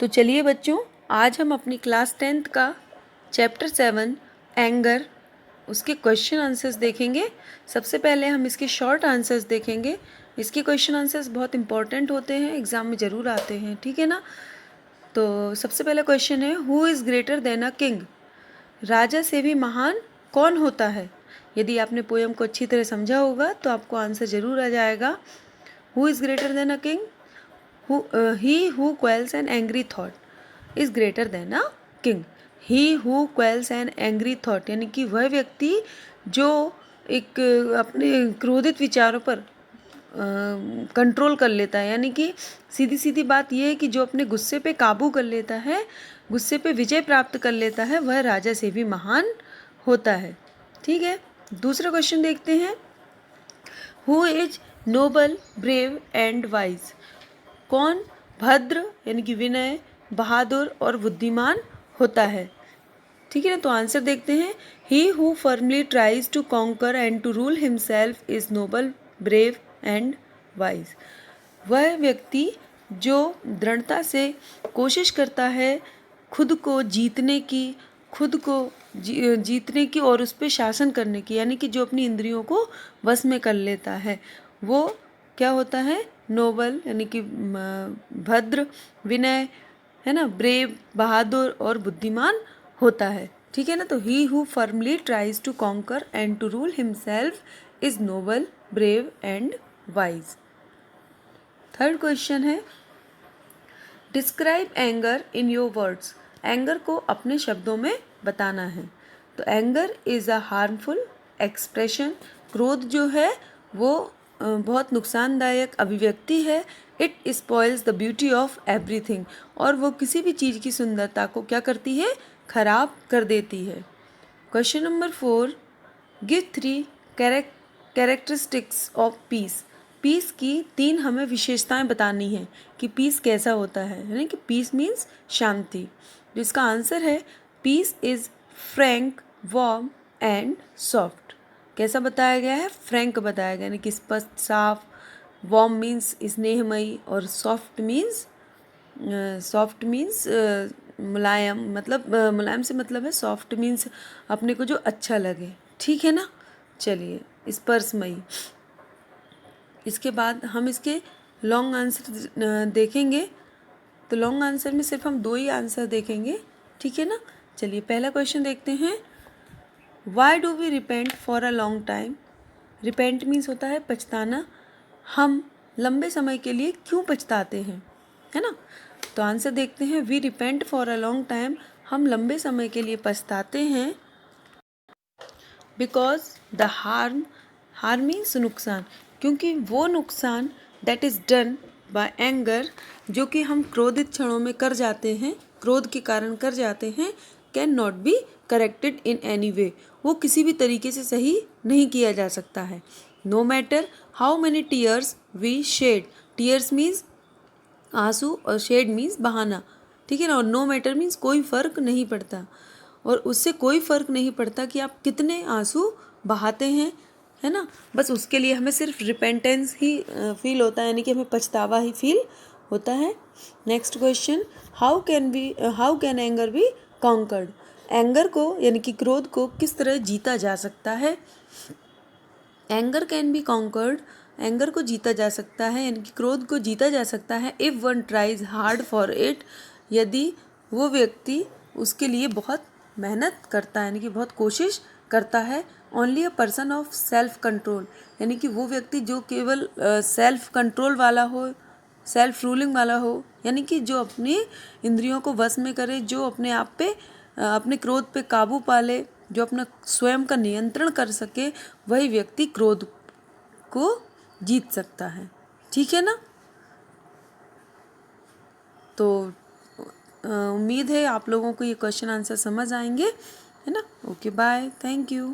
तो चलिए बच्चों, आज हम अपनी क्लास 10th का चैप्टर 7 एंगर उसके क्वेश्चन आंसर्स देखेंगे। सबसे पहले हम इसके शॉर्ट आंसर्स देखेंगे। इसके क्वेश्चन आंसर्स बहुत इंपॉर्टेंट होते हैं, एग्ज़ाम में ज़रूर आते हैं, ठीक है ना। तो सबसे पहला क्वेश्चन है, who is greater than a king? राजा से भी महान कौन होता है? यदि आपने पोएम को अच्छी तरह समझा होगा तो आपको आंसर ज़रूर आ जाएगा। Who is greater than a king? He who quells an angry thought is greater than a king. He who quells an angry thought यानी कि वह व्यक्ति जो एक अपने क्रोधित विचारों पर कंट्रोल कर लेता है, यानी कि सीधी सीधी बात यह है कि जो अपने गुस्से पे काबू कर लेता है, गुस्से पे विजय प्राप्त कर लेता है, वह राजा से भी महान होता है। ठीक है, दूसरा क्वेश्चन देखते हैं। Who is noble, brave and wise? कौन भद्र यानी कि विनय, बहादुर और बुद्धिमान होता है? ठीक है ना, तो आंसर देखते हैं। He who firmly tries to conquer and to rule himself is noble, brave and wise. वह व्यक्ति जो दृढ़ता से कोशिश करता है खुद को जीतने की, खुद को जीतने की और उस पर शासन करने की, यानी कि जो अपनी इंद्रियों को वश में कर लेता है, वो क्या होता है? नोबल यानी कि भद्र, विनय, है ना, ब्रेव, बहादुर और बुद्धिमान होता है। ठीक है ना, तो he who firmly tries to conquer and to rule himself is noble, brave and wise. Third question है, describe anger in your words. Anger को अपने शब्दों में बताना है। तो anger is a harmful expression. क्रोध जो है वो बहुत नुकसानदायक अभिव्यक्ति है। It spoils the beauty of everything. और वो किसी भी चीज़ की सुंदरता को क्या करती है? खराब कर देती है। Question number 4, give 3 characteristics of peace. Peace की 3 हमें विशेषताएं बतानी है कि पीस कैसा होता है, यानी कि पीस मीन्स शांति। जिसका आंसर है, peace is frank, warm and soft. कैसा बताया गया है? फ्रैंक बताया गया, यानी कि स्पष्ट, साफ। वार्म मीन्स स्नेहमयी और सॉफ्ट मीन्स मुलायम। मतलब मुलायम से मतलब है सॉफ्ट मीन्स अपने को जो अच्छा लगे। ठीक है ना। चलिए, स्पर्शमयी। इसके बाद हम इसके लॉन्ग आंसर देखेंगे। तो लॉन्ग आंसर में सिर्फ हम 2 ही आंसर देखेंगे। ठीक है ना। चलिए, पहला क्वेश्चन देखते हैं। Why do we repent for a long time? Repent means होता है पछताना। हम लंबे समय के लिए क्यों पछताते हैं, है ना। तो आंसर देखते हैं। We repent for a long time, हम लंबे समय के लिए पछताते हैं बिकॉज द हार्म मीन्स नुकसान, क्योंकि वो नुकसान that is done by anger, जो कि हम क्रोधित क्षणों में कर जाते हैं, क्रोध के कारण कर जाते हैं, can not be corrected in any way. वो किसी भी तरीके से सही नहीं किया जा सकता है। No matter how many tears we shed. Tears means आंसू और शेड मीन्स बहाना। ठीक है ना। और नो मैटर मीन्स कोई फ़र्क नहीं पड़ता। और उससे कोई फ़र्क नहीं पड़ता कि आप कितने आंसू बहाते हैं, है ना। बस उसके लिए हमें सिर्फ रिपेंटेंस ही फील होता है, यानी कि हमें पछतावा ही फील होता है। Next question, how can anger be conquered? Anger को यानी कि क्रोध को किस तरह जीता जा सकता है? Anger can be conquered, anger को जीता जा सकता है, यानी कि क्रोध को जीता जा सकता है if one tries hard for it, यदि वो व्यक्ति उसके लिए बहुत मेहनत करता है, यानी कि बहुत कोशिश करता है। Only a person of self control, यानी कि वो व्यक्ति जो केवल सेल्फ कंट्रोल वाला हो, सेल्फ रूलिंग वाला हो, यानी कि जो अपनी इंद्रियों को वश में करे, जो अपने आप पे अपने क्रोध पे काबू पा ले, जो अपना स्वयं का नियंत्रण कर सके, वही व्यक्ति क्रोध को जीत सकता है। ठीक है ना। तो उम्मीद है आप लोगों को ये क्वेश्चन आंसर समझ आएंगे, है ना। Okay, bye, thank you.